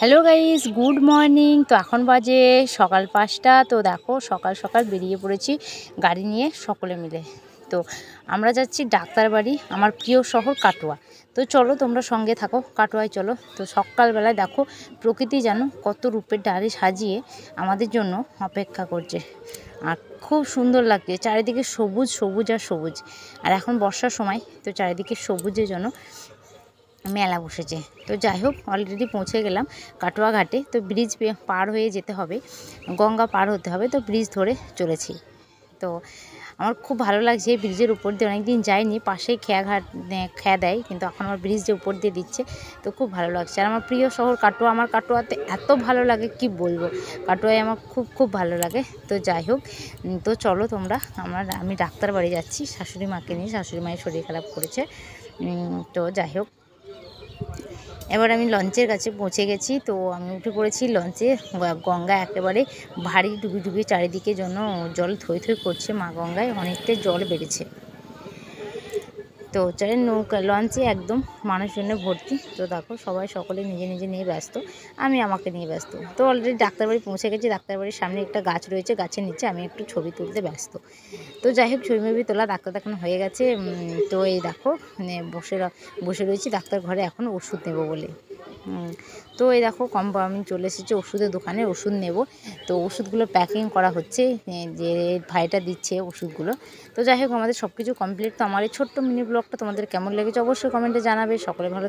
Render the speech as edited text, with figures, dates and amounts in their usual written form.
Hello guys, good morning. তো এখন বাজে সকাল 5টা। তো দেখো সকাল সকাল বেরিয়ে পড়েছি গাড়ি নিয়ে সকলে মিলে। তো আমরা যাচ্ছি ডাক্তার বাড়ি, আমার প্রিয় শহর কাটোয়া। তো চলো তোমরা সঙ্গে থাকো, কাটোয়ায় চলো। তো সকালবেলায় দেখো প্রকৃতি যেন কত রূপের ডালি সাজিয়ে আমাদের জন্য অপেক্ষা করছে, আর খুব সুন্দর লাগছে। চারিদিকে সবুজ সবুজ আর সবুজ, আর এখন বর্ষার সময়, তো চারিদিকে সবুজের জন্য মেলা বসেছে। তো যাই হোক, অলরেডি পৌঁছে গেলাম কাটোয়া ঘাটে। তো ব্রিজ পার হয়ে যেতে হবে, গঙ্গা পার হতে হবে। তো ব্রিজ ধরে চলেছি। তো আমার খুব ভালো লাগছে এই ব্রিজের উপর দিয়ে, অনেকদিন যাইনি। পাশেই খেয়া দেয়, কিন্তু এখন আমার ব্রিজ যে উপর দিয়ে দিচ্ছে, তো খুব ভালো লাগছে। আর আমার প্রিয় শহর কাটোয়া, আমার কাটোয়াতে এত ভালো লাগে কি বলবো। কাটোয়ায় আমার খুব খুব ভালো লাগে। তো যাই হোক, তো চলো তোমরা, আমি ডাক্তার বাড়ি যাচ্ছি শাশুড়ি মাকে নিয়ে। শাশুড়ি মায়ের শরীর খারাপ করেছে। তো যাই হোক, এবার আমি লঞ্চের কাছে পৌঁছে গেছি। তো আমি উঠে পড়েছি লঞ্চে। গঙ্গা একেবারে ভারী ডুবি ডুবি, চারিদিকে জন্য জল থই থই করছে। মা গঙ্গায় অনেকটাই জল বেড়েছে। তো নৌকা লঞ্চে একদম মানুষজনে ভর্তি। তো দেখো সবাই সকলে নিজে নিজে নিয়ে ব্যস্ত, আমি আমাকে নিয়ে ব্যস্ত। তো অলরেডি ডাক্তারবাড়ি পৌঁছে গেছি। ডাক্তারবাড়ির সামনে একটা গাছ রয়েছে, গাছের নিচে আমি একটু ছবি তুলতে ব্যস্ত। তো যাই হোক, ছবি তোলা ডাক্তার দেখানো হয়ে গেছে। তো এই দেখো মানে বসে রয়েছি ডাক্তার ঘরে এখন ওষুধ নেব বলে। তো এই দেখো আমি চলে এসেছি ওষুধের দোকানে, ওষুধ নেব। তো ওষুধগুলো প্যাকিং করা হচ্ছে, যে ভাইটা দিচ্ছে ওষুধগুলো। তো যাই হোক, আমাদের সব কিছু কমপ্লিট। তো আমার এই ছোট্ট মিনি ব্লগটা তোমাদের কেমন লেগেছে অবশ্যই কমেন্টে জানাবে। সকলে ভালো